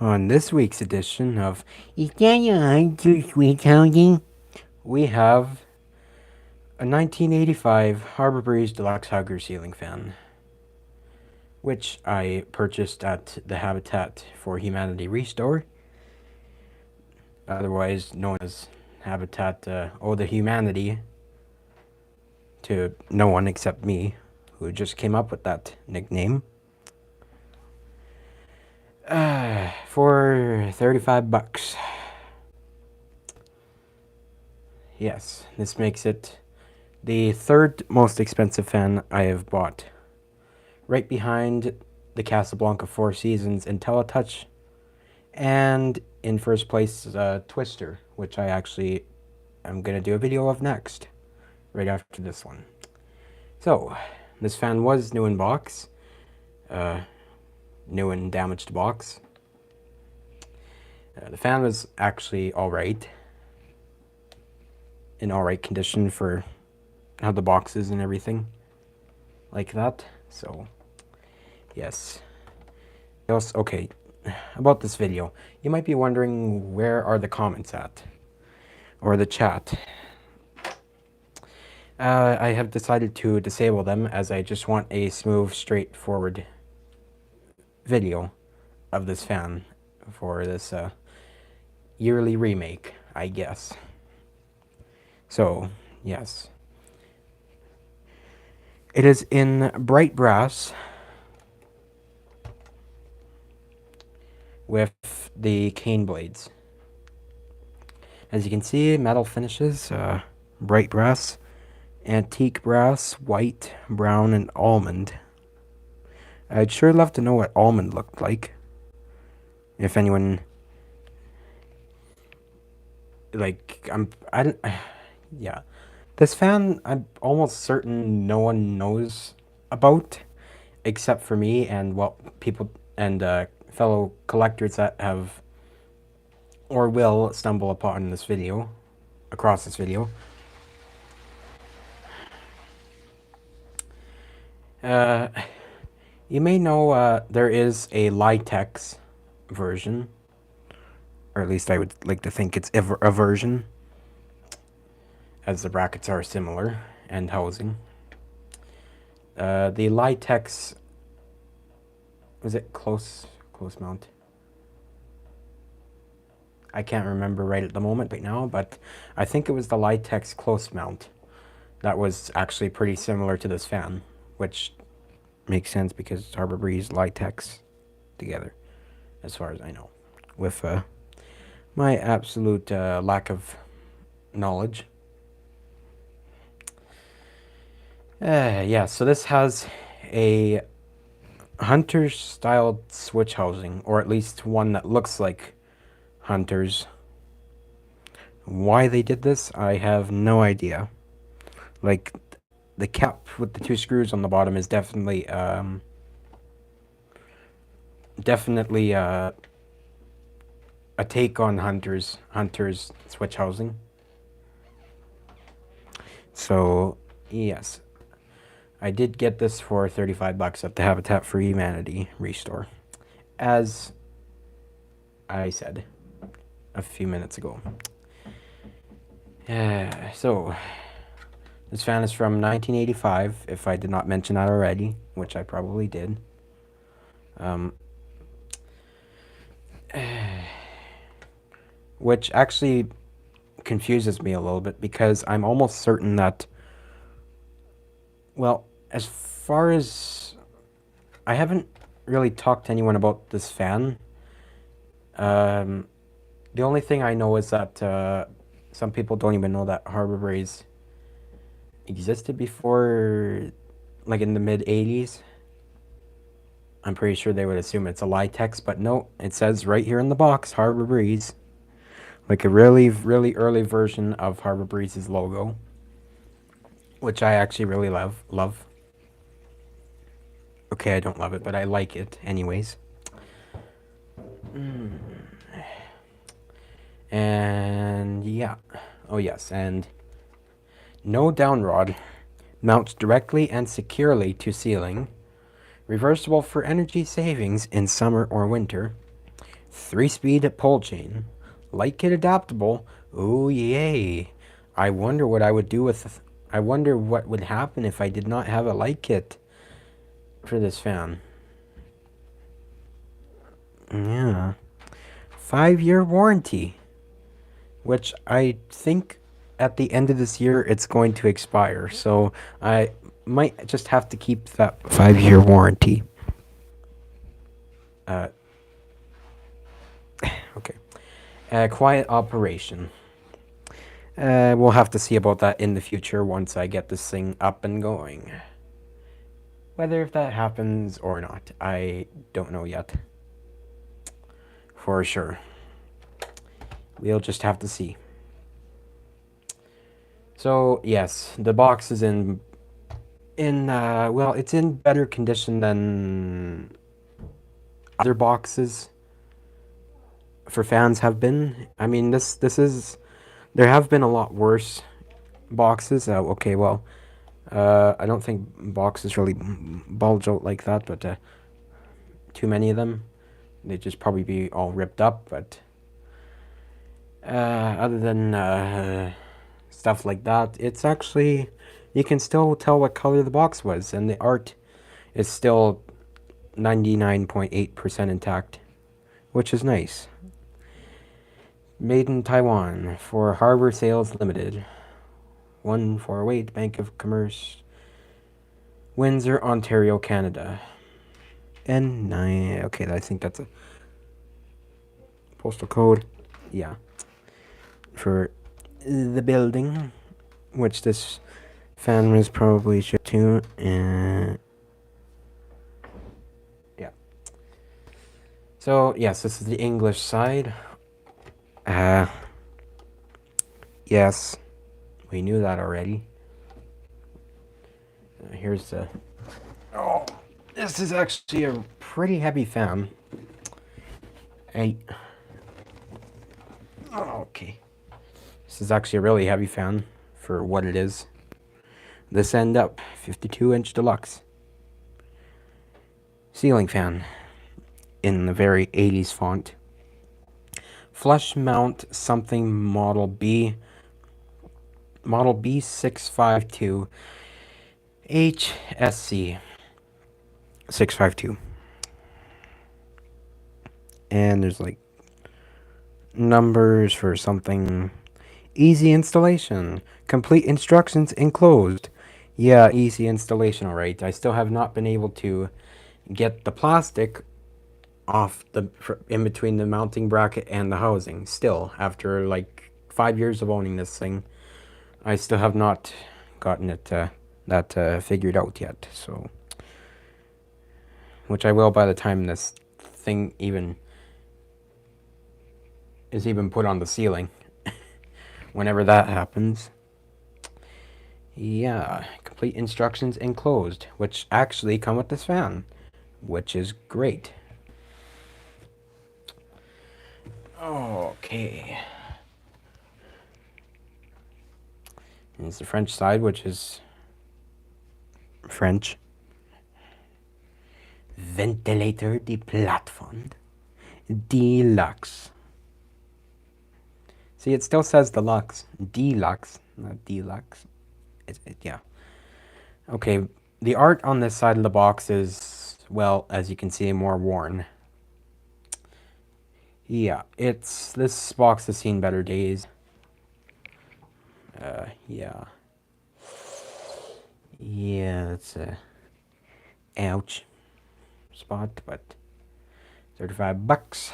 On this week's edition of Is that your heart to sweet housing? We have a 1985 Harbor Breeze Deluxe Hugger ceiling fan, which I purchased at the Habitat for Humanity Restore, otherwise known as Habitat Ode to Humanity, to no one except me, who just came up with that nickname, for 35 bucks. Yes, this makes it the third most expensive fan I have bought, right behind the Casablanca Four Seasons IntelliTouch, and in first place, Twister, which I actually am going to do a video of next, right after this one. So, this fan was new in box, new in damaged box. The fan was actually alright, in alright condition for how the box is and everything, like that, so, yes. Okay, about this video, you might be wondering where are the comments at, or the chat. I have decided to disable them as I just want a smooth, straightforward video of this fan for this yearly remake, I guess. So, yes. It is in bright brass with the cane blades. As you can see, metal finishes, bright brass, antique brass, white, brown, and almond. I'd sure love to know what almond looked like. If anyone, like, I don't, yeah. This fan, I'm almost certain no one knows about, except for me and, well, people and fellow collectors that have or will stumble upon this video, across this video. You may know there is a latex version, or at least I would like to think it's a version, as the brackets are similar and housing. The latex, was it close mount? I can't remember right at the moment right now, but I think it was the latex close mount that was actually pretty similar to this fan, which makes sense because Harbor Breeze latex together, as far as I know, with my absolute lack of knowledge. Yeah, so this has a Hunter's styled switch housing, or at least one that looks like Hunter's. Why they did this, I have no idea. Like, the cap with the two screws on the bottom is definitely a take on Hunter's switch housing. So, yes. I did get this for 35 bucks at the Habitat for Humanity Restore, as I said a few minutes ago. So, this fan is from 1985, if I did not mention that already, which I probably did. Which actually confuses me a little bit, because I'm almost certain that, well, as far as I haven't really talked to anyone about this fan. The only thing I know is that some people don't even know that Harbor Breeze existed before, like in the mid 80s. I'm pretty sure they would assume it's a latex, but no, it says right here in the box, Harbor Breeze. Like a really, really early version of Harbor Breeze's logo, which I actually really love. Okay, I don't love it, but I like it anyways. And yeah. Oh yes, and no down rod. Mounts directly and securely to ceiling. Reversible for energy savings in summer or winter. 3-speed pull chain. Light kit adaptable. Oh yay. I wonder what I would do with... I wonder what would happen if I did not have a light kit for this fan. Yeah. 5-year warranty. Which I think at the end of this year it's going to expire. So I might just have to keep that 5-year warranty. Okay. Quiet operation. We'll have to see about that in the future once I get this thing up and going. Whether if that happens or not, I don't know yet. For sure. We'll just have to see. So, yes, the box is well, it's in better condition than other boxes for fans have been. I mean, there have been a lot worse boxes. Okay, well, I don't think boxes really bulge out like that, but too many of them, they'd just probably be all ripped up. But other than stuff like that, it's actually, you can still tell what color the box was, and the art is still 99.8% intact, which is nice. Made in Taiwan for Harbor Sales Limited. 1408 Bank of Commerce, Windsor, Ontario, Canada. N9. Okay, I think that's a postal code. Yeah. For the building, which this fan was probably shipped to. Yeah. So, yes, this is the English side. Yes. We knew that already. Here's the... Oh, this is actually a pretty heavy fan. Okay. This is actually a really heavy fan for what it is. This end up, 52-inch deluxe. Ceiling fan in the very 80s font. Flush mount something model B. Model B652 HSC 652. And there's like numbers for something. Easy installation. Complete instructions enclosed. Yeah, easy installation, alright. I still have not been able to get the plastic off in between the mounting bracket and the housing. Still, after like 5 years of owning this thing, I still have not gotten it figured out yet. So, which I will by the time this thing is even put on the ceiling. Whenever that happens. Yeah, complete instructions enclosed, which actually come with this fan, which is great. Okay. Here's the French side, which is French. Ventilator de plafond deluxe. See, it still says deluxe. Deluxe, not deluxe. Yeah. Okay, the art on this side of the box is, well, as you can see, more worn. Yeah, this box has seen better days. Yeah. Yeah, that's a ouch spot, but $35.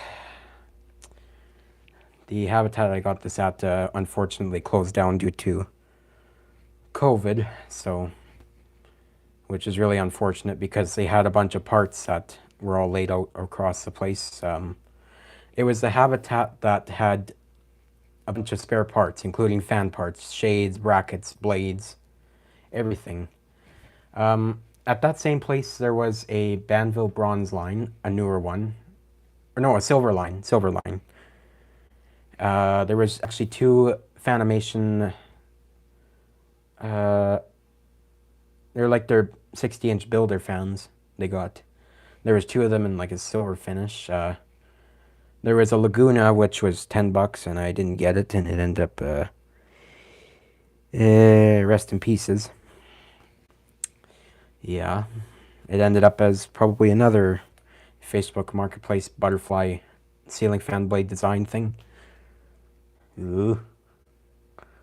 The habitat I got this at unfortunately closed down due to COVID, so, which is really unfortunate because they had a bunch of parts that were all laid out across the place. It was the habitat that had a bunch of spare parts, including fan parts, shades, brackets, blades, everything. At that same place, there was a Banville bronze line, a newer one. Or no, a silver line. There was actually two Fanimation. They're like their 60-inch builder fans they got. There was two of them in like a silver finish. There was a Laguna which was $10 and I didn't get it and it ended up rest in pieces. Yeah, it ended up as probably another Facebook Marketplace butterfly ceiling fan blade design thing. Ooh.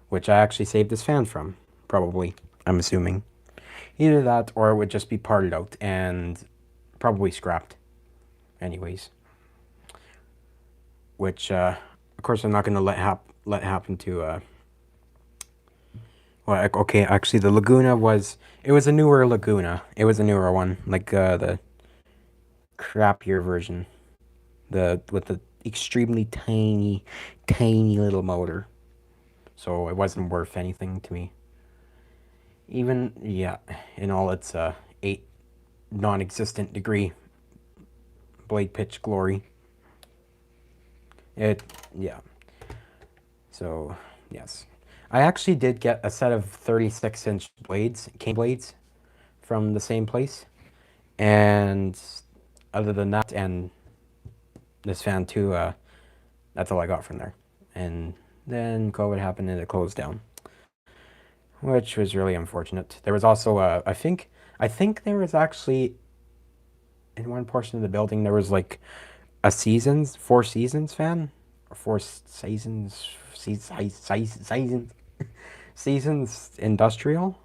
Which I actually saved this fan from, probably, I'm assuming. Either that or it would just be parted out and probably scrapped anyways. Which, of course, I'm not going to let happen to... well, okay, actually, the Laguna was... It was a newer Laguna. It was a newer one, like the crappier version. With the extremely tiny little motor. So it wasn't worth anything to me. Even, yeah, in all its 8 non-existent degree blade pitch glory. Yeah. So, yes. I actually did get a set of 36-inch blades, cane blades, from the same place. And other than that, and this fan too, that's all I got from there. And then COVID happened and it closed down, which was really unfortunate. There was also I think there was actually in one portion of the building there was like a Four Seasons fan, or seasons Seasons Industrial.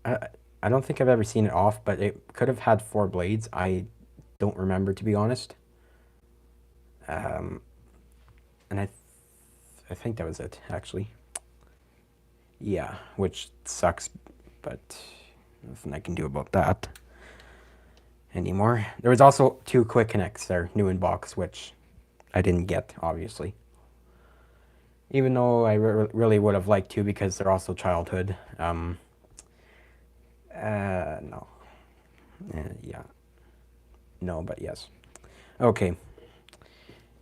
I I don't think I've ever seen it off, but it could have had 4 blades. I don't remember, to be honest. Um, and I think that was it actually. Yeah, which sucks, but nothing I can do about that anymore. There was also 2 quick connects there, new in box, which I didn't get, obviously. Even though I really would have liked to because they're also childhood. No. Yeah. No, but yes. Okay.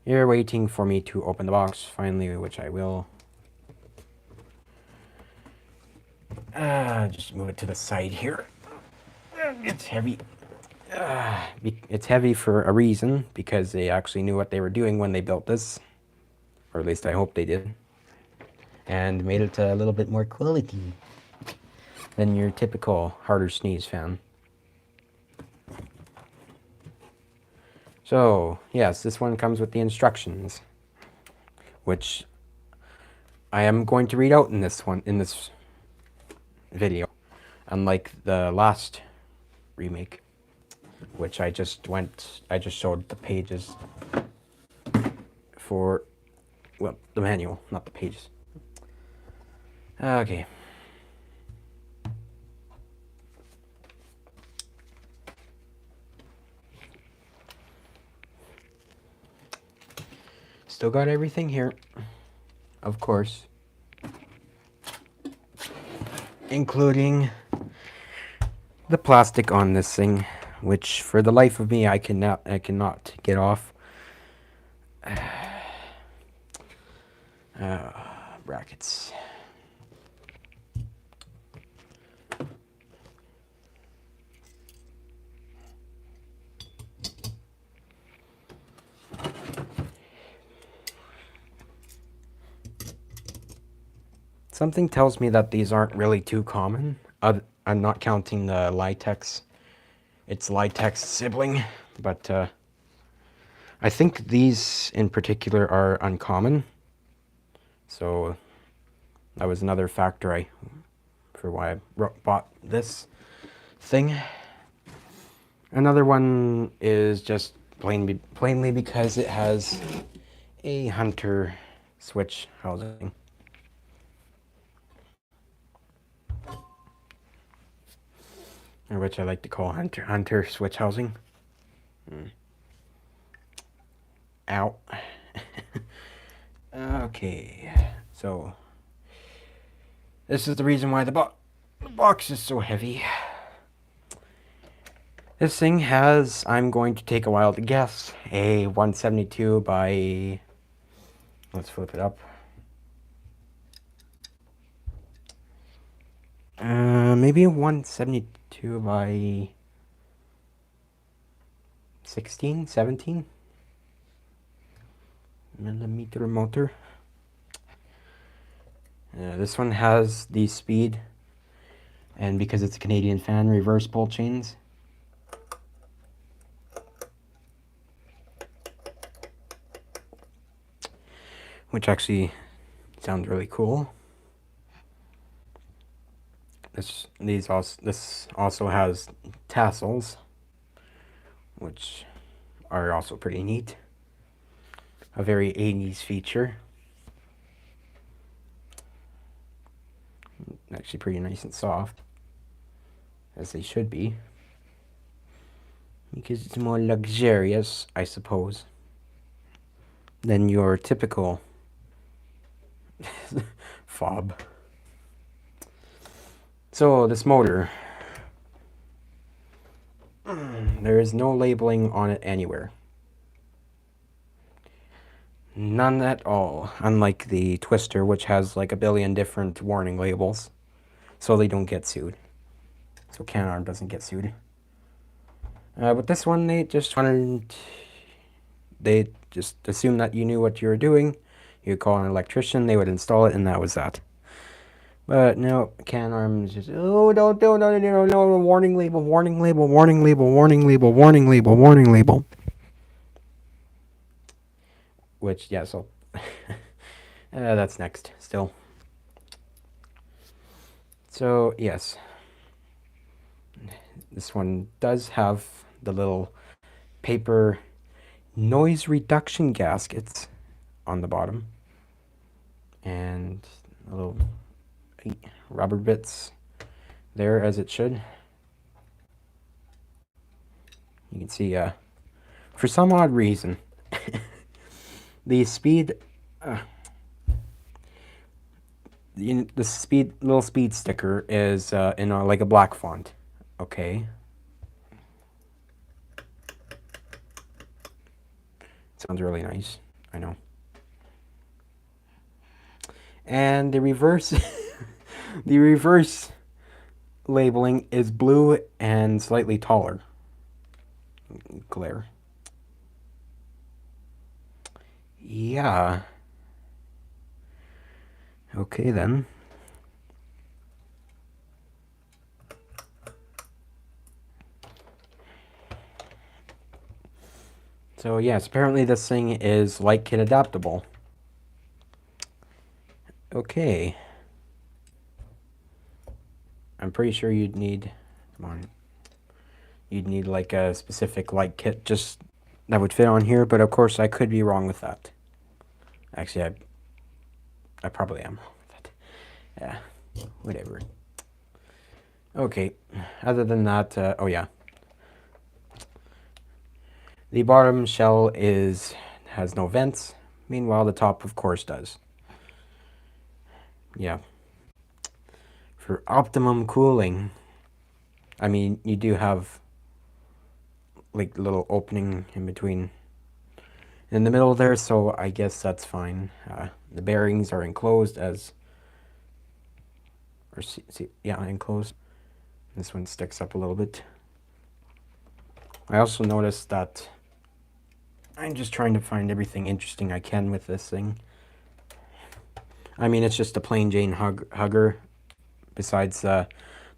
You're waiting for me to open the box, finally, which I will. Just move it to the side here. It's heavy. It's heavy for a reason, because they actually knew what they were doing when they built this. Or at least I hope they did. And made it a little bit more quality than your typical harder sneeze fan. So, yes, this one comes with the instructions, which I am going to read out in this video, unlike the last remake, which I just showed the pages for, well, the manual, not the pages. Okay. Still got everything here, of course, including the plastic on this thing, which for the life of me I cannot get off. Brackets. Something tells me that these aren't really too common. I'm not counting the latex. It's latex sibling, but I think these in particular are uncommon. So that was another factor for why I bought this thing. Another one is just plainly because it has a Hunter switch housing. Or which I like to call Hunter switch housing. Ow. Okay, so this is the reason why the box is so heavy. This thing has, I'm going to take a while to guess, a 172 by, let's flip it up. Maybe a 172 by 16, 17? millimeter motor. This one has the speed, and because it's a Canadian fan, reverse pull chains. Which actually sounds really cool. This also has tassels, which are also pretty neat. A very 80s feature. Actually pretty nice and soft, as they should be, because it's more luxurious, I suppose, than your typical fob. So this motor, there is no labeling on it anywhere. None at all, unlike the Twister, which has like a billion different warning labels, so they don't get sued. So Can-Arm doesn't get sued. But this one, they just assumed that you knew what you were doing. You would call an electrician, they would install it, and that was that. But no, Can-Arm is just, oh, no, warning label, warning label, warning label, warning label, warning label, warning label. Which, yeah, so that's next still. So, yes. This one does have the little paper noise reduction gaskets on the bottom. And a little rubber bits there, as it should. You can see, for some odd reason, the speed, the little speed sticker is in like a black font. Okay. Sounds really nice. I know. And the reverse, the reverse labeling is blue and slightly taller. Glare. Yeah. Okay then. So yes, apparently this thing is light kit adaptable. Okay. I'm pretty sure you'd need, come on, you'd need like a specific light kit just that would fit on here, but of course I could be wrong with that. Actually, I probably am wrong with that. Yeah, whatever. Okay, other than that, oh yeah. The bottom shell has no vents, meanwhile the top of course does. Yeah. For optimum cooling. I mean, you do have like little opening in between in the middle there, so I guess that's fine. The bearings are enclosed yeah, enclosed. This one sticks up a little bit. I also noticed that I'm just trying to find everything interesting I can with this thing. I mean, it's just a plain Jane hugger, besides the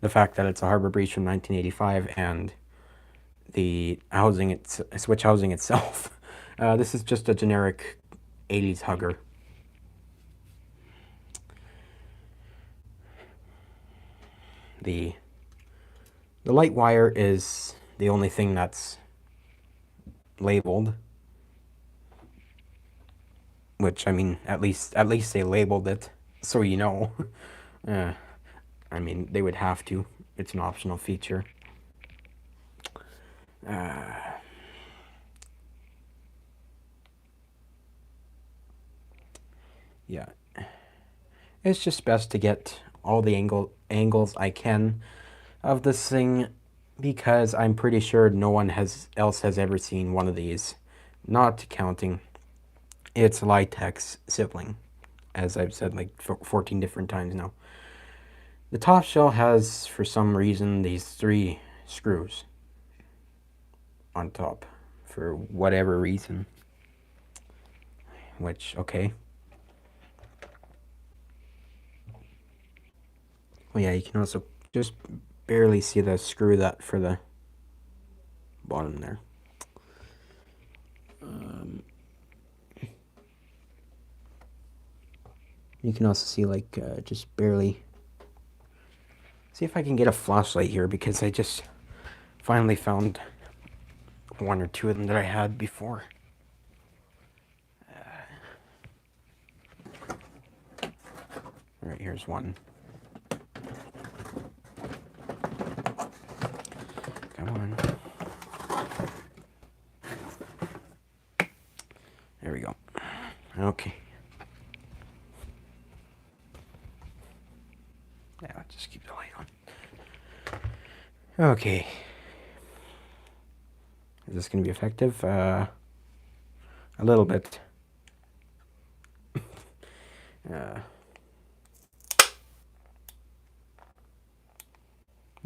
fact that it's a Harbor Breeze from 1985 and the switch housing itself. This is just a generic 80s hugger. The light wire is the only thing that's labeled, which, I mean, at least they labeled it, so you know. I mean, they would have to. It's an optional feature. Yeah. It's just best to get all the angles I can of this thing, because I'm pretty sure no one else has ever seen one of these, not counting its latex sibling, as I've said like 14 different times now. The top shell has, for some reason, these 3 screws on top, for whatever reason. which, okay. Oh yeah, you can also just barely see the screw that for the bottom there. You can also see like just barely. See if I can get a flashlight here because I just finally found one or two of them that I had before. All right, here's one. Come on. There we go. Okay. Yeah, I'll just keep the light on. Okay. Is this going to be effective? A little bit.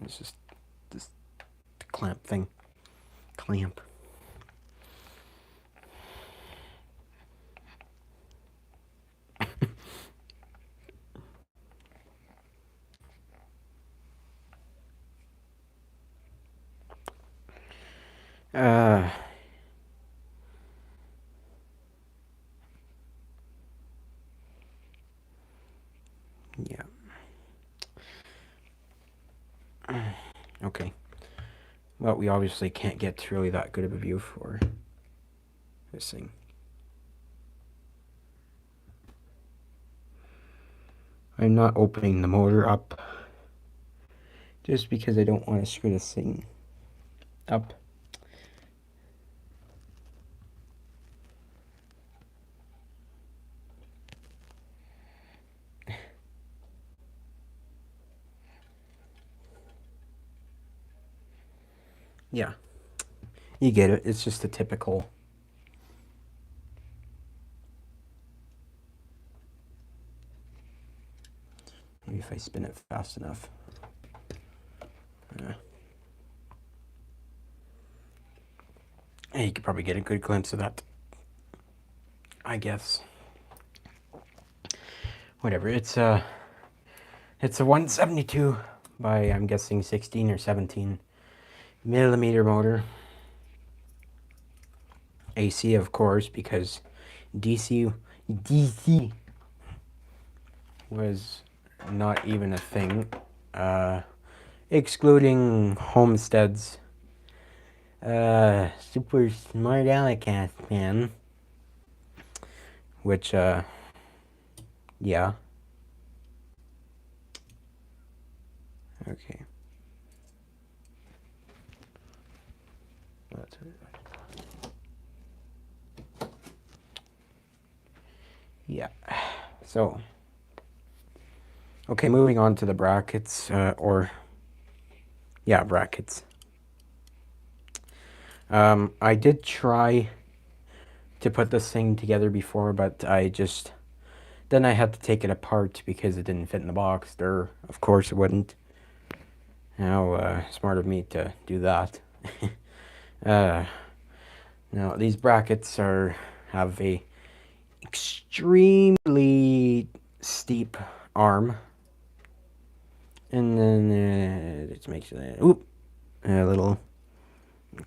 It's just this clamp thing. Clamp. Yeah. Okay. Well, we obviously can't get really that good of a view for this thing. I'm not opening the motor up just because I don't want to screw this thing up. Yeah, you get it. It's just a typical. Maybe if I spin it fast enough. Yeah, you could probably get a good glimpse of that, I guess. Whatever. It's a 172 by, I'm guessing, 16 or 17 millimeter motor. AC, of course, because DC was not even a thing, excluding Homestead's super smart Alicast fan, which yeah. Okay. Yeah. So, okay, moving on to the brackets, brackets. I did try to put this thing together before, but then I had to take it apart because it didn't fit in the box. Of course it wouldn't. How smart of me to do that. Now these brackets have a extremely steep arm, and then it makes a little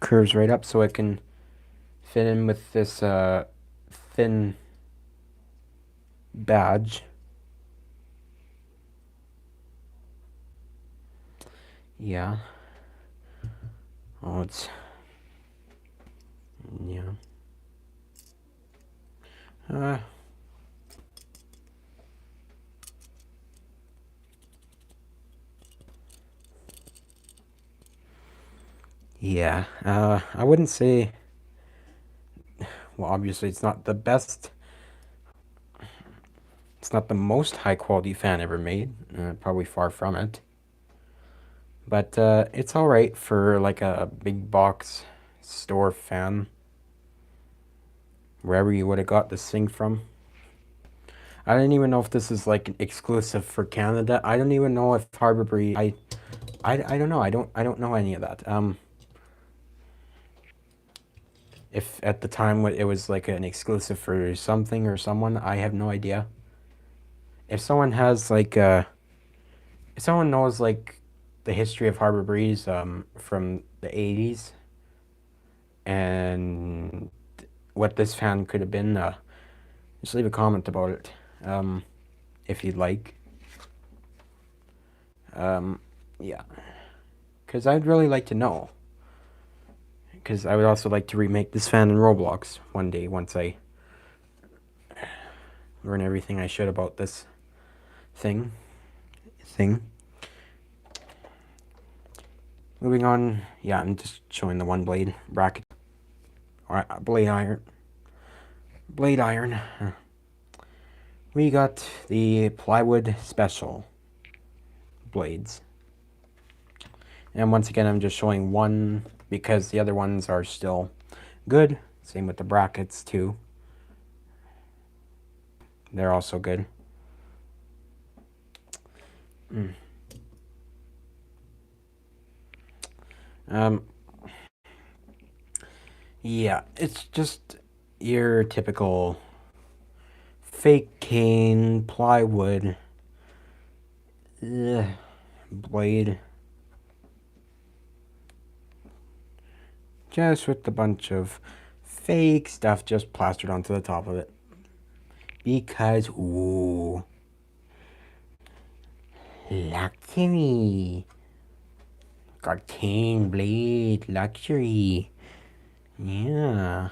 curves right up so it can fit in with this thin badge. Yeah. Oh, it's yeah. Yeah. I wouldn't say. Well, obviously, it's not the best. It's not the most high quality fan ever made. Probably far from it. But it's all right for like a big box store fan. Wherever you would have got this thing from. I don't even know if this is like exclusive for Canada. I don't even know if Harbor Breeze. I don't know. I don't know any of that. If at the time it was like an exclusive for something or someone, I have no idea. If someone has like if someone knows like the history of Harbor Breeze from the 80s and what this fan could have been, just leave a comment about it if you'd like. Yeah, because I'd really like to know. Because I would also like to remake this fan in Roblox one day once I learn everything I should about this thing. Moving on, yeah, I'm just showing the one blade bracket. Or blade iron. Blade iron. We got the plywood special blades. And once again, I'm just showing one because the other ones are still good. Same with the brackets too. They're also good. Yeah, it's just your typical fake cane plywood blade. Just with a bunch of fake stuff just plastered onto the top of it. Because, ooh, luxury. Got cane blade luxury. Yeah.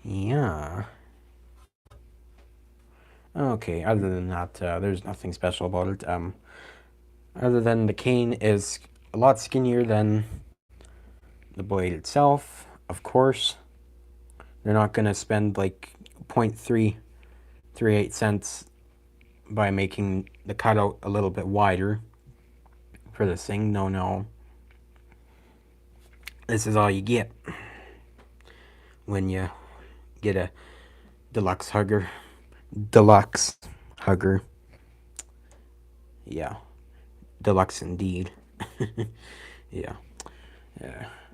Yeah. Okay, other than that, there's nothing special about it. Other than the cane is a lot skinnier than the blade itself, of course. They're not going to spend like 0.338 cents by making the cutout a little bit wider for this thing. No, no. This is all you get when you get a deluxe hugger. Deluxe hugger. Yeah. Deluxe indeed. Yeah.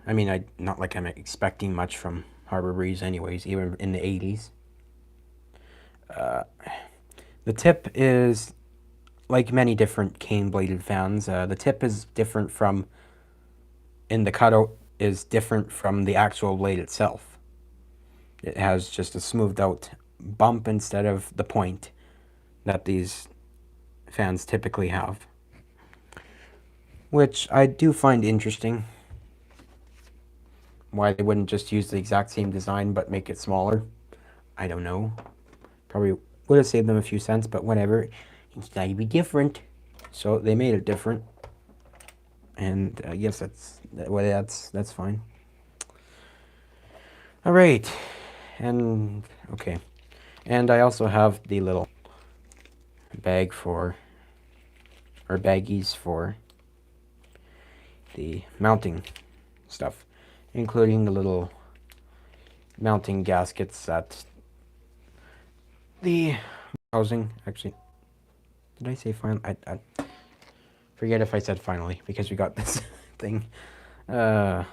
I mean, not like I'm expecting much from Harbor Breeze anyways, even in the 80s. The tip is, like many different cane-bladed fans, the tip is different from, in the cutout, is different from the actual blade itself. It has just a smoothed out bump instead of the point that these fans typically have. Which I do find interesting. Why they wouldn't just use the exact same design but make it smaller. I don't know. Probably would have saved them a few cents, but whatever. It's got to be different. So they made it different. And I guess that's fine. All right. And okay. And I also have the little bag for, or baggies for the mounting stuff, including the little mounting gaskets that the housing, actually, did I say finally? I forget if I said finally, because we got this thing. Yeah.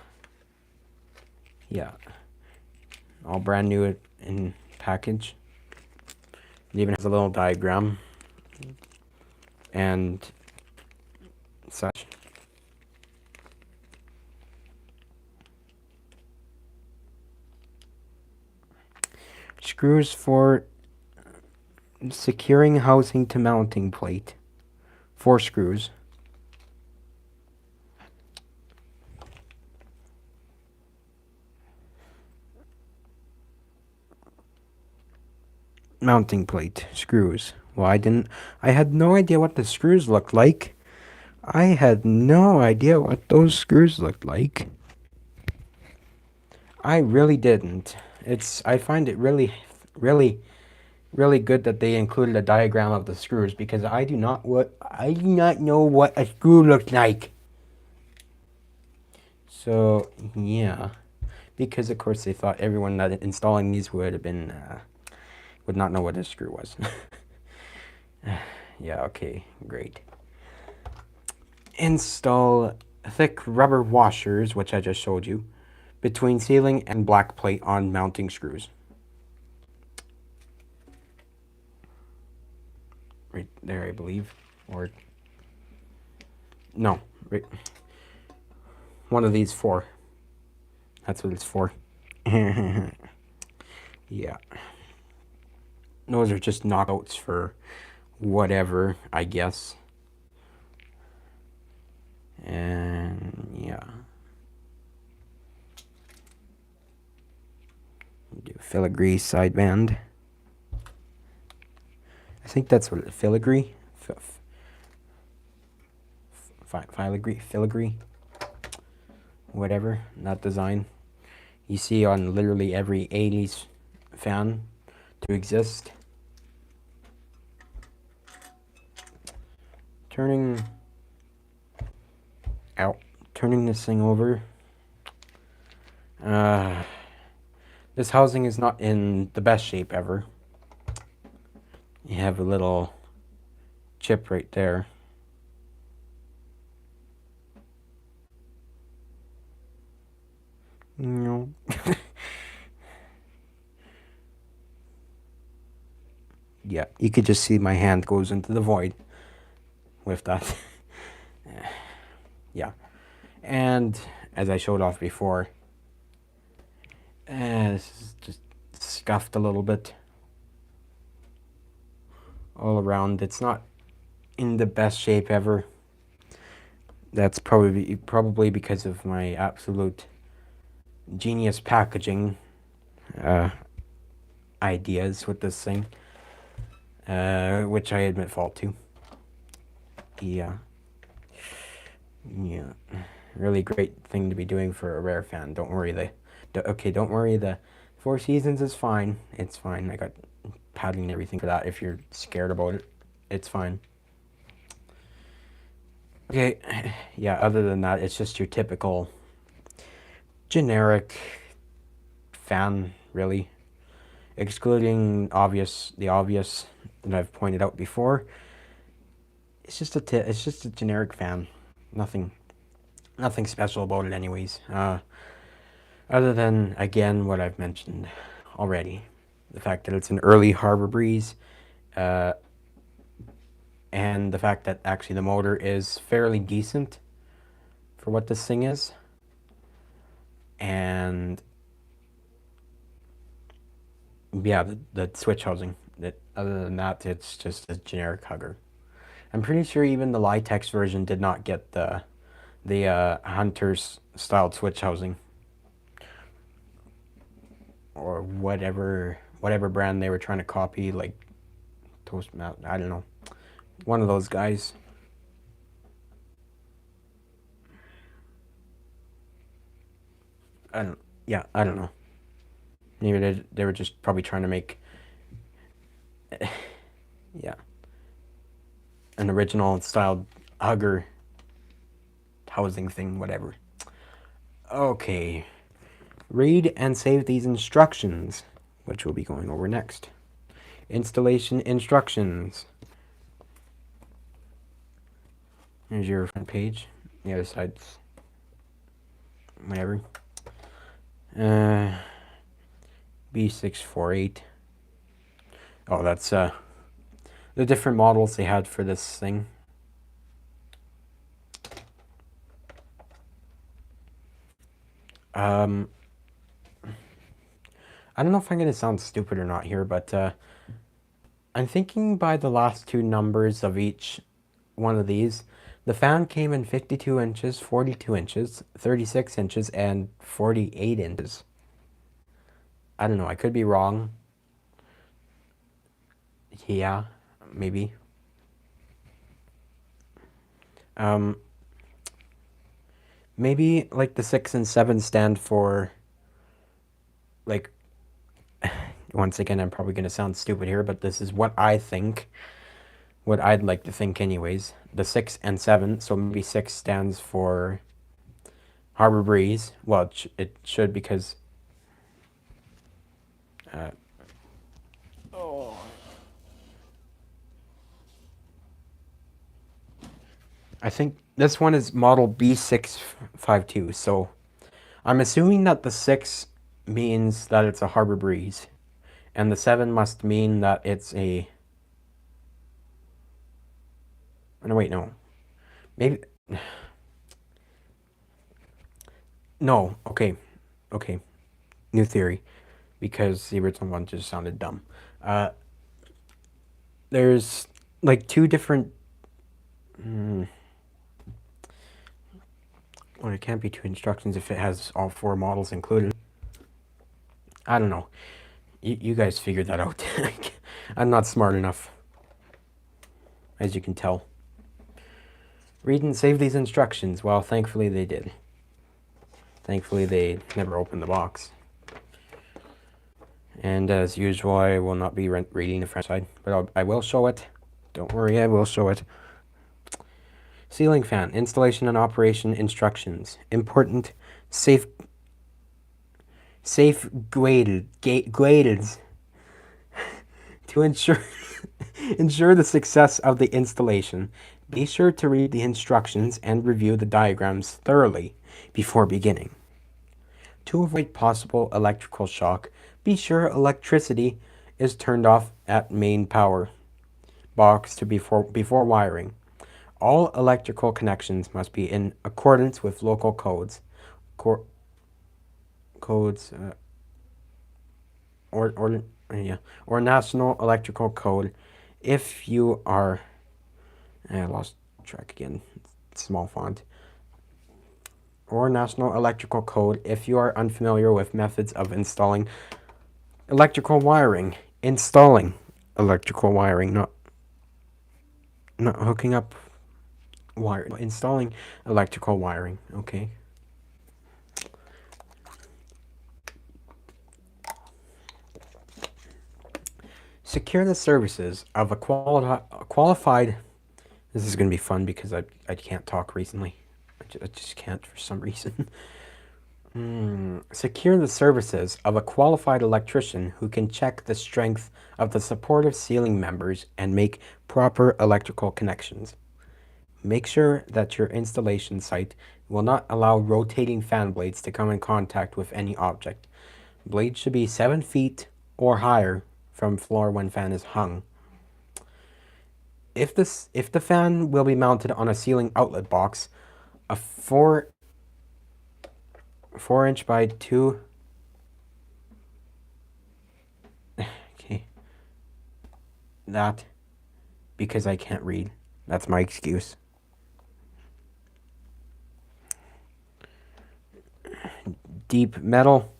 All brand new in package. It even has a little diagram and such. Screws for securing housing to mounting plate. 4 screws. Mounting plate. Screws. Well, I had no idea what the screws looked like. I had no idea what those screws looked like. I really didn't. I find it really, really, really good that they included a diagram of the screws, because I do not know what a screw looks like. So yeah, because of course they thought everyone that installing these would not know what a screw was. Yeah. Okay. Great. Install thick rubber washers, which I just showed you, between ceiling and black plate on mounting screws. Right there, I believe. Or, no, right. One of these four. That's what it's for. Yeah. Those are just knockouts for whatever, I guess. And yeah. Do filigree sideband. I think that's what filigree. Filigree. Whatever, that design. You see on literally every 80s fan to exist. Turning this thing over. This housing is not in the best shape ever. You have a little chip right there. No. Yeah, you could just see my hand goes into the void with that. Yeah. And as I showed off before, this is just scuffed a little bit all around. It's not in the best shape ever. That's probably because of my absolute genius packaging ideas with this thing, which I admit fault to. Yeah. Really great thing to be doing for a rare fan. Don't worry, don't worry, the Four Seasons is fine. It's fine. I got padding and everything for that. If you're scared about it, it's fine. Okay, yeah, other than that, it's just your typical generic fan, really. Excluding the obvious that I've pointed out before. It's just a generic fan. Nothing special about it anyways. Other than, again, what I've mentioned already. The fact that it's an early Harbor Breeze, and the fact that actually the motor is fairly decent for what this thing is. And yeah, the switch housing. Other than that, it's just a generic hugger. I'm pretty sure even the Litex version did not get the Hunter's styled switch housing, or whatever brand they were trying to copy, like Toastmaster. I don't know, one of those guys. I don't know. Maybe they were just probably trying to make yeah, an original styled hugger housing thing, whatever. Okay, read and save these instructions, which we'll be going over next. Installation instructions. Here's your front page. The other side's whatever. B648. Oh, that's the different models they had for this thing. I don't know if I'm going to sound stupid or not here, but I'm thinking by the last two numbers of each one of these, the fan came in 52 inches, 42 inches, 36 inches, and 48 inches. I don't know, I could be wrong. Yeah, maybe. Maybe like the 6 and 7 stand for, like, once again, I'm probably going to sound stupid here, but this is what I think. What I'd like to think anyways. The 6 and 7, so maybe 6 stands for Harbor Breeze. Well, it should, because I think This one is model B652. So I'm assuming that the 6 means that it's a Harbor Breeze, and the 7 must mean that it's a. No, wait, no. Maybe. No, okay. Okay. New theory. Because the original one just sounded dumb. Uh, there's like two different. Well, it can't be two instructions if it has all 4 models included. I don't know. You guys figured that out. I'm not smart enough, as you can tell. Read and save these instructions. Well, thankfully they did. Thankfully they never opened the box. And as usual, I will not be reading the front side, but I will show it. Don't worry, I will show it. Ceiling fan, installation and operation instructions. Important, safe graded to ensure the success of the installation. Be sure to read the instructions and review the diagrams thoroughly before beginning. To avoid possible electrical shock, be sure electricity is turned off at main power box before wiring. All electrical connections must be in accordance with local codes. Codes or national electrical code. If you are, I lost track again. Small font. Or national electrical code if you are unfamiliar with methods of installing electrical wiring. Installing electrical wiring, not hooking up wire. Installing electrical wiring. Okay. Secure the services of a qualified. This is going to be fun because I can't talk recently. I just can't for some reason. Secure the services of a qualified electrician who can check the strength of the supportive ceiling members and make proper electrical connections. Make sure that your installation site will not allow rotating fan blades to come in contact with any object. Blades should be 7 feet or higher from floor when fan is hung. If the fan will be mounted on a ceiling outlet box, a 4-inch by 2. Okay. That, because I can't read. That's my excuse. Deep metal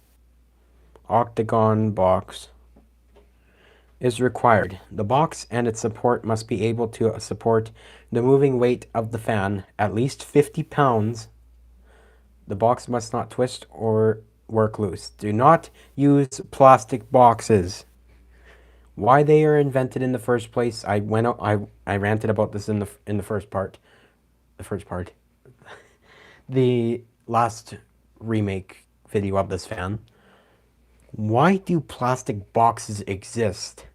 octagon box is required. The box and its support must be able to support the moving weight of the fan, at least 50 pounds. The box must not twist or work loose. Do not use plastic boxes. Why they are invented in the first place, I ranted about this in the first part. The last remake video of this fan. Why do plastic boxes exist?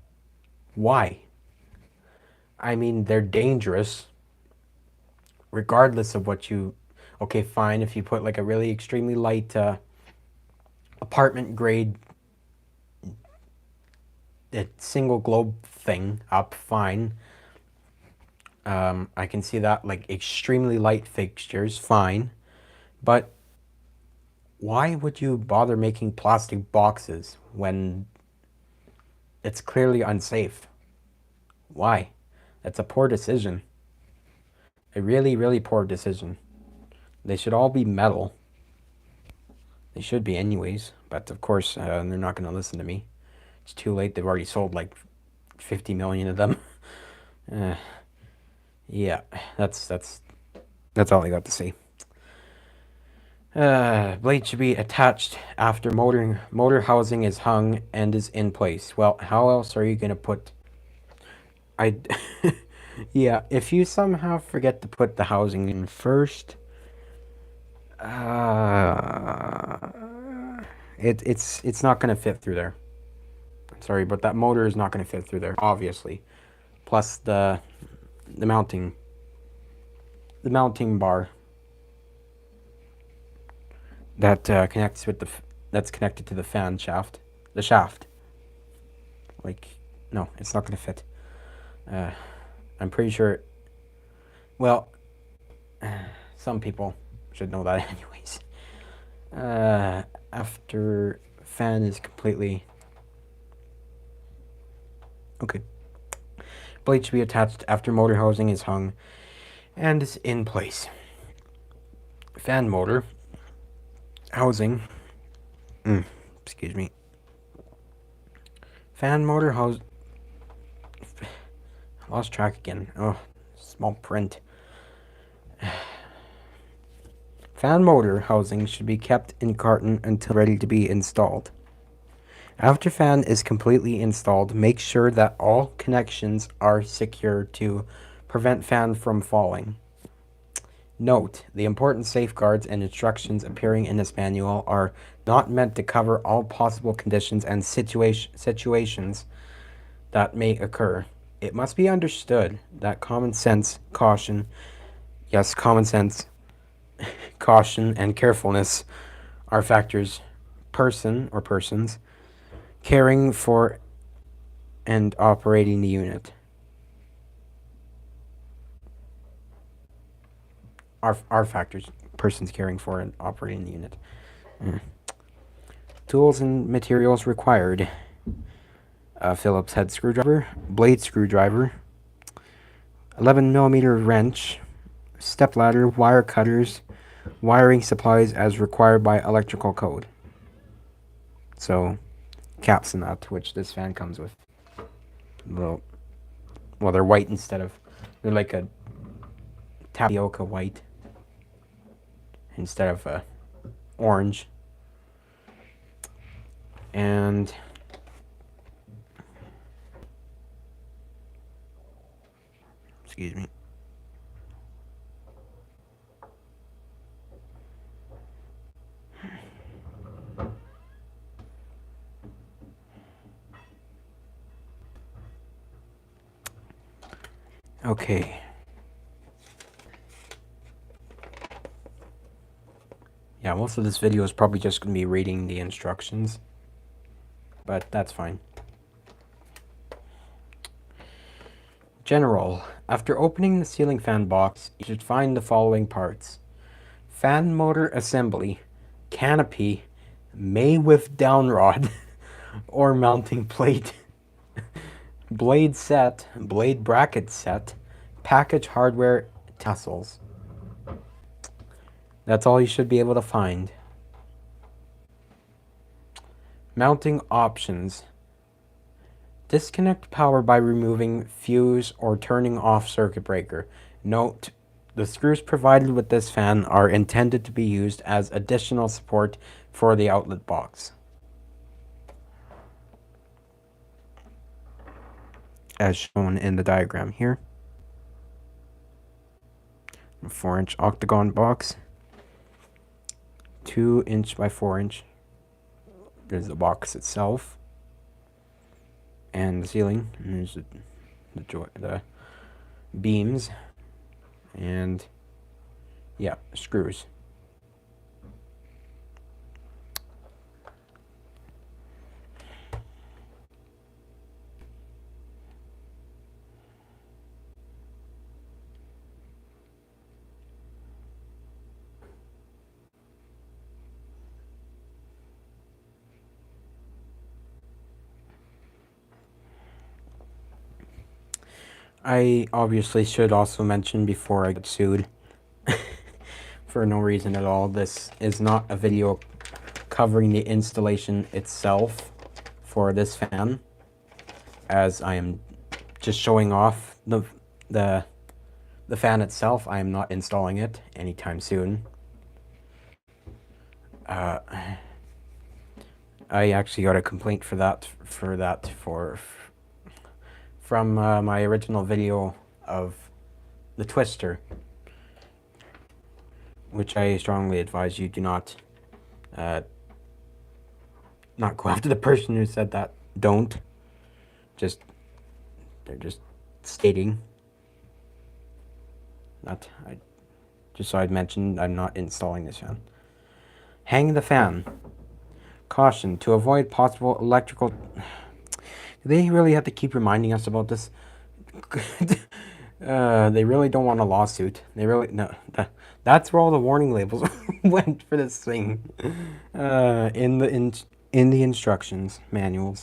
Why? I mean, they're dangerous. Regardless of what you... Okay, fine, if you put like a really extremely light apartment grade single globe thing up, fine. I can see that, like extremely light fixtures, fine. But why would you bother making plastic boxes when it's clearly unsafe? Why? That's a poor decision. A really, really poor decision. They should all be metal. They should be anyways, but of course they're not going to listen to me. It's too late. They've already sold like 50 million of them. Yeah, that's all I got to say. Blade should be attached after motor housing is hung and is in place. Well, how else are you gonna put... Yeah, if you somehow forget to put the housing in first, it's not gonna fit through there. Sorry, but that motor is not gonna fit through there, obviously. Plus the mounting the mounting bar that connects with that's connected to the fan shaft. The shaft. Like, no, it's not going to fit. I'm pretty sure. Well, some people should know that anyways. After fan is completely okay. Blade should be attached after motor housing is hung and is in place. Fan motor housing. Excuse me. Fan motor house. Lost track again. Oh, small print. Fan motor housing should be kept in carton until ready to be installed. After fan is completely installed, make sure that all connections are secure to prevent fan from falling. Note, the important safeguards and instructions appearing in this manual are not meant to cover all possible conditions and situations that may occur. It must be understood that common sense, caution, caution and carefulness are factors persons caring for and operating the unit are factors persons caring for and operating the unit. Tools and materials required: Phillips head screwdriver, blade screwdriver, 11mm wrench, stepladder, wire cutters, wiring supplies as required by electrical code. So, caps and that, which this fan comes with. Well, they're white they're like a tapioca white instead of orange. And excuse me. Okay. Yeah, most of this video is probably just going to be reading the instructions, but that's fine. General. After opening the ceiling fan box, you should find the following parts: fan motor assembly, canopy, May with downrod or mounting plate, blade set, blade bracket set, package hardware, tassels. That's all you should be able to find. Mounting options. Disconnect power by removing fuse or turning off circuit breaker. Note, the screws provided with this fan are intended to be used as additional support for the outlet box, as shown in the diagram here. A 4-inch octagon box, 2-inch by 4-inch. There's the box itself, and the ceiling, and there's the beams, and yeah, screws. I obviously should also mention before I get sued for no reason at all, this is not a video covering the installation itself for this fan, as I am just showing off the fan itself. I am not installing it anytime soon. I actually got a complaint from my original video of the twister, which I strongly advise you do not go after the person who said that. Don't. They're just stating. Just so I mentioned, I'm not installing this fan. Hang the fan. Caution, to avoid possible electrical... Do they really have to keep reminding us about this? They really don't want a lawsuit. They really... No. That's where all the warning labels went for this thing. In the instructions. Manual.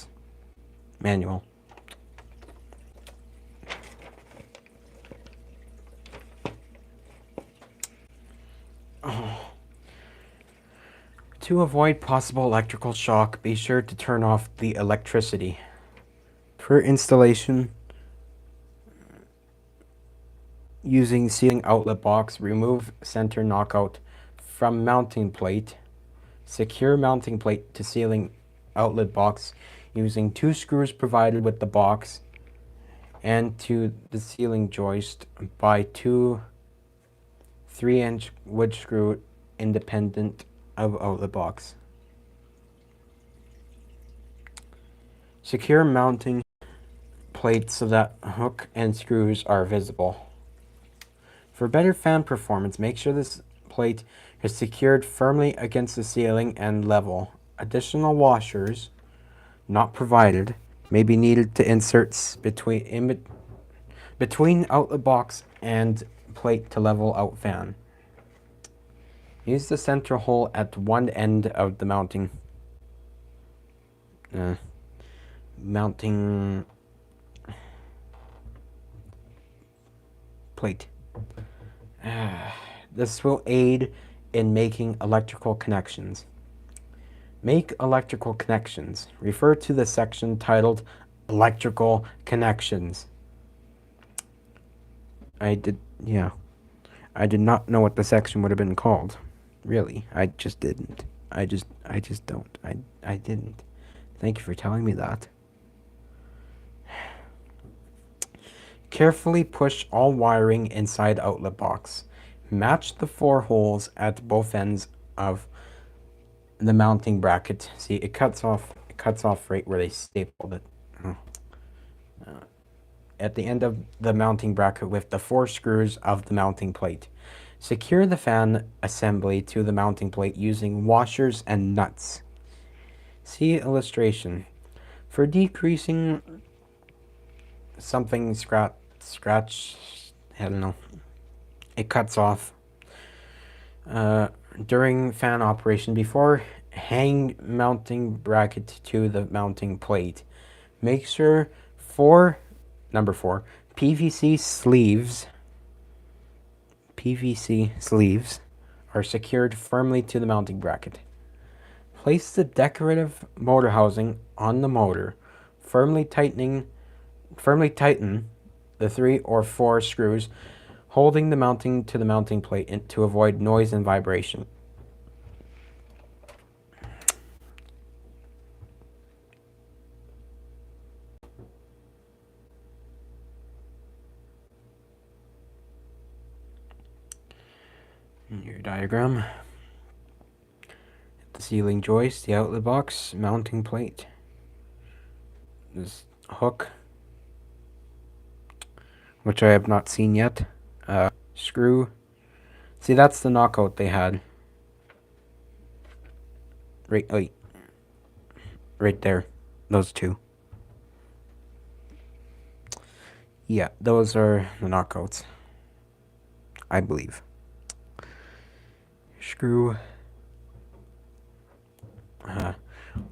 To avoid possible electrical shock, be sure to turn off the electricity. For installation, using ceiling outlet box, remove center knockout from mounting plate. Secure mounting plate to ceiling outlet box using 2 screws provided with the box and to the ceiling joist by 2 3-inch wood screw independent of outlet box. Secure mounting plate so that hook and screws are visible. For better fan performance, make sure this plate is secured firmly against the ceiling and level. Additional washers, not provided, may be needed to insert between outlet box and plate to level out fan. Use the center hole at one end of the mounting plate. This will aid in making electrical connections. Make electrical connections. Refer to the section titled Electrical Connections. I did not know what the section would have been called. Really, I just didn't. I just don't. I didn't. Thank you for telling me that. Carefully push all wiring inside outlet box. Match the 4 holes at both ends of the mounting bracket. See, it cuts off right where they stapled it. At the end of the mounting bracket with the 4 screws of the mounting plate. Secure the fan assembly to the mounting plate using washers and nuts. See illustration. For decreasing something scratch, I don't know, it cuts off during fan operation before hang mounting bracket to the mounting plate. Make sure number 4 PVC sleeves are secured firmly to the mounting bracket. Place the decorative motor housing on the motor. Firmly tighten the 3 or 4 screws holding the mounting to the mounting plate to avoid noise and vibration. Your diagram. The ceiling joist, the outlet box, mounting plate. This hook, which I have not seen yet. Screw. See, that's the knockout they had. Right there. Those 2. Yeah, those are the knockouts, I believe. Screw.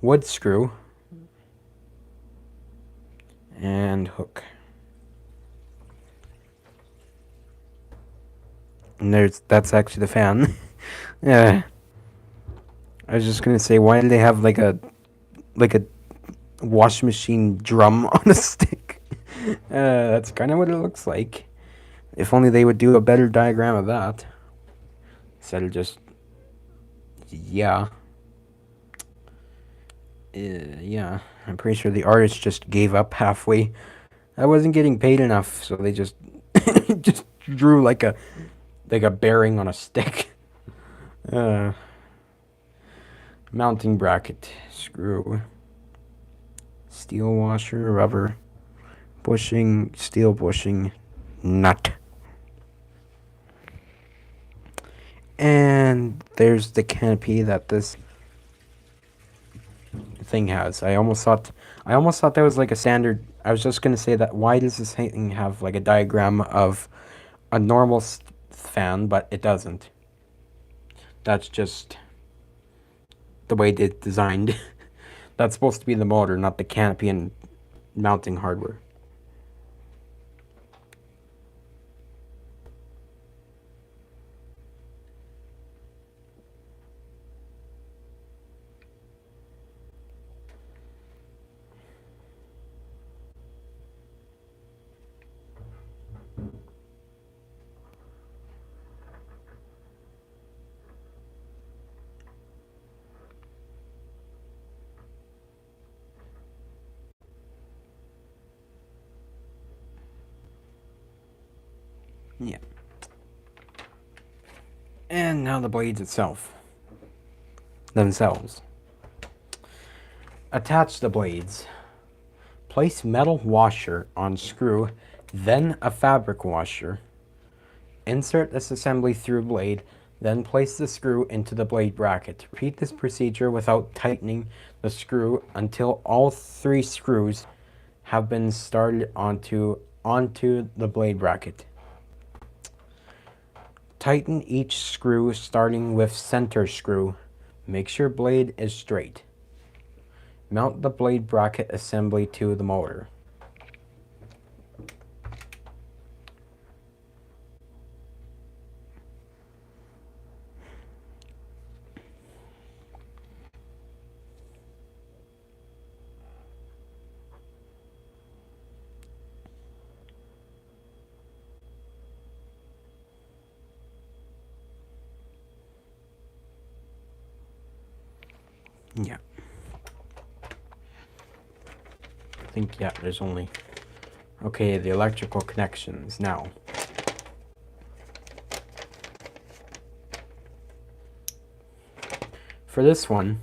Wood screw. And hook. And that's actually the fan. Yeah. I was just gonna say, why do they have like a washing machine drum on a stick? That's kind of what it looks like. If only they would do a better diagram of that. Instead of just... Yeah. Yeah. I'm pretty sure the artist just gave up halfway. I wasn't getting paid enough, so they just... just drew like a bearing on a stick. Mounting bracket. Screw. Steel washer, rubber. Bushing, steel bushing, nut. And there's the canopy that this thing has. I almost thought that was like a standard. I was just gonna say that why does this thing have like a diagram of a normal fan, but it doesn't. That's just the way it's designed. That's supposed to be the motor, not the canopy and mounting hardware. Yeah. And now the blades themselves. Attach the blades. Place metal washer on screw, then a fabric washer. Insert this assembly through blade, then place the screw into the blade bracket. Repeat this procedure without tightening the screw until all 3 screws have been started onto the blade bracket. Tighten each screw starting with center screw. Make sure blade is straight. Mount the blade bracket assembly to the motor. Yeah. I think, yeah, there's only... Okay, the electrical connections now. For this one...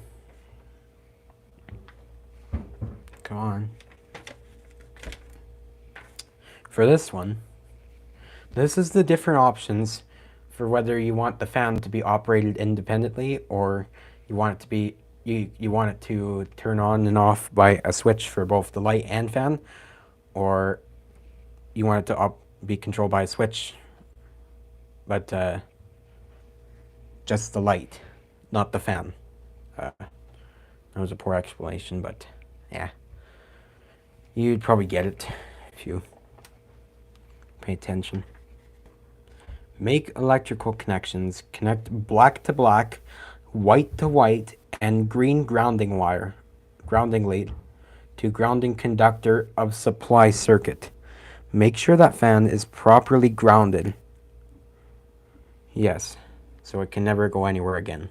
Come on. For this one, this is the different options for whether you want the fan to be operated independently or you want it to be you want it to turn on and off by a switch for both the light and fan, or you want it to be controlled by a switch, but just the light, not the fan. That was a poor explanation, but yeah, you'd probably get it if you pay attention. Make electrical connections. Connect black to black, white to white, and green grounding lead to grounding conductor of supply circuit. Make sure that fan is properly grounded. Yes, so it can never go anywhere again.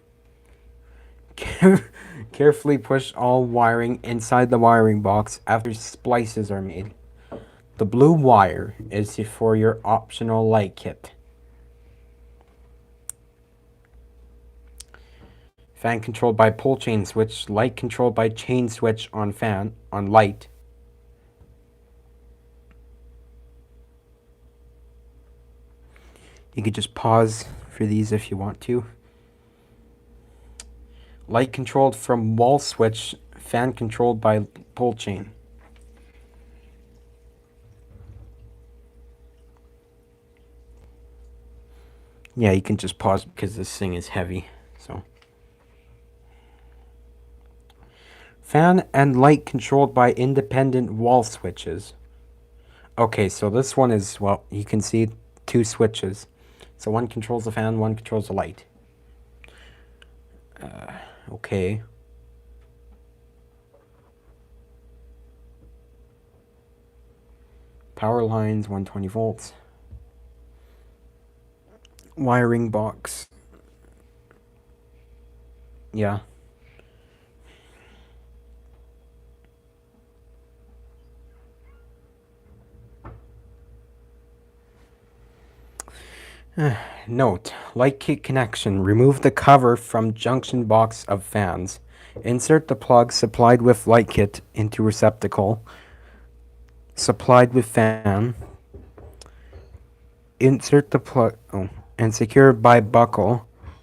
Carefully push all wiring inside the wiring box after splices are made. The blue wire is for your optional light kit. Fan controlled by pull chain switch, light controlled by chain switch on light. You could just pause for these if you want to. Light controlled from wall switch, fan controlled by pull chain. Yeah, you can just pause because this thing is heavy, so. Fan and light controlled by independent wall switches. Okay, so this one is, well, you can see 2 switches. So one controls the fan, one controls the light. Okay. Power lines, 120 volts. Wiring box. Yeah. Note, light kit connection. Remove the cover from junction box of fans. Insert the plug supplied with light kit into receptacle. Supplied with fan. Insert the plug and secure by buckle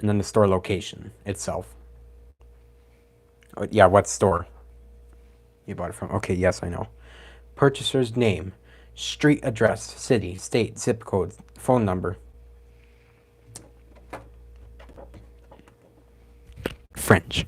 And then the store location itself. Oh, yeah, what store you bought it from? Okay, yes, I know. Purchaser's name, street address, city, state, zip code, phone number. French.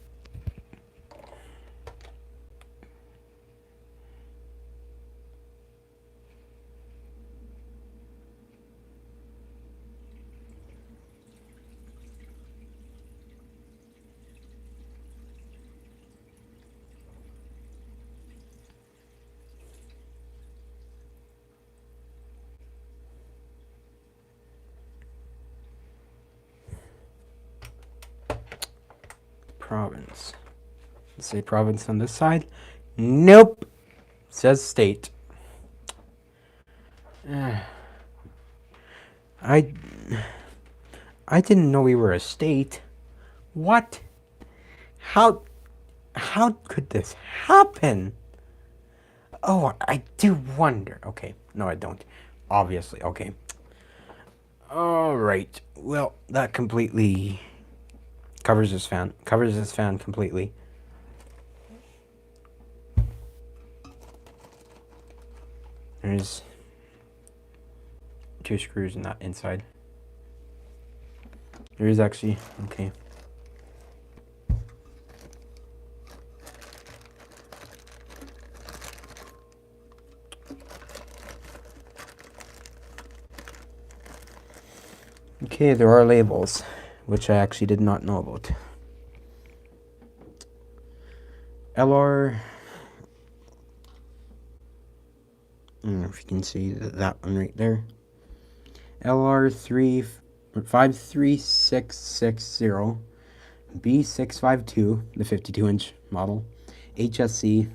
Province. Let's say province on this side. Nope. Says state. I didn't know we were a state. What? How could this happen? Oh, I do wonder. Okay, no, I don't. Obviously, okay. All right. Well, that completely covers this fan. Covers this fan completely. There's 2 screws in that inside. There is actually, okay. Okay, there are labels, which I actually did not know about. LR, I don't know if you can see that one right there. LR3 53660 B652, the 52-inch model. HSC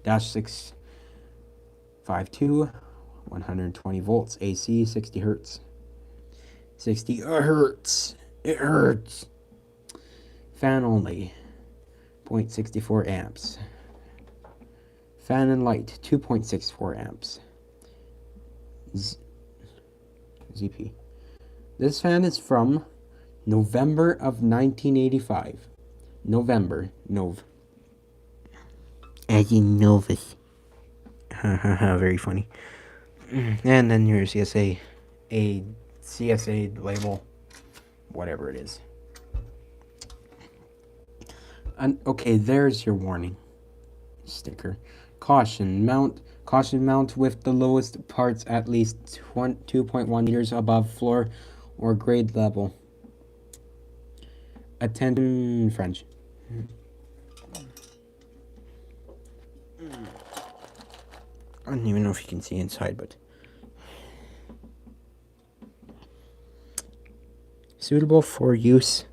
6-652, 120 volts, AC, 60 hertz. 60 hertz. It hurts. Fan only, 0.64 amps. Fan and light, 2.64 amps. ZP. This fan is from November of 1985. November. As in Novus. Very funny. And then your CSA. A CSA label. Whatever it is. And okay, there's your warning sticker. Caution mount with the lowest parts at least 2.1 meters above floor or grade level. Attention, French. I don't even know if you can see inside, but suitable for use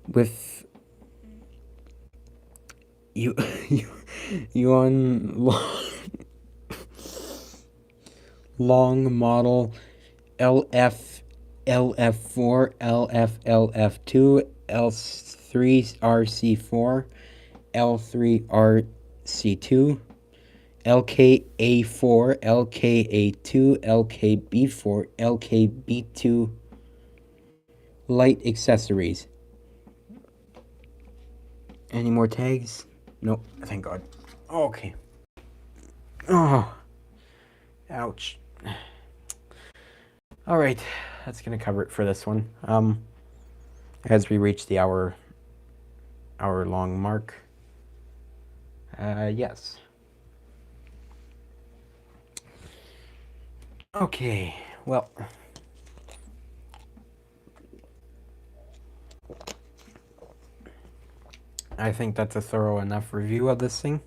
with you on long model LF4, LF2, L3RC4, L3RC2, LKA4, LKA2, LKB4, LKB2. Light accessories. Any more tags? Nope, thank God. Okay. Oh, ouch. All right, that's gonna cover it for this one. As we reach the hour-long mark. Yes. Okay, well. I think that's a thorough enough review of this thing.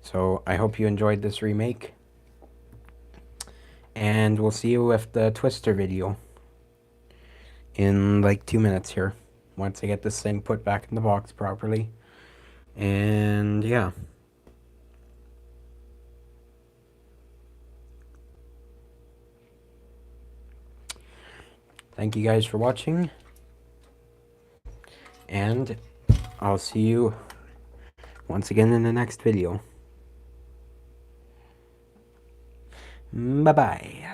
So I hope you enjoyed this remake. And we'll see you with the Twister video in like 2 minutes here. Once I get this thing put back in the box properly. And yeah. Thank you guys for watching. And I'll see you once again in the next video. Bye-bye.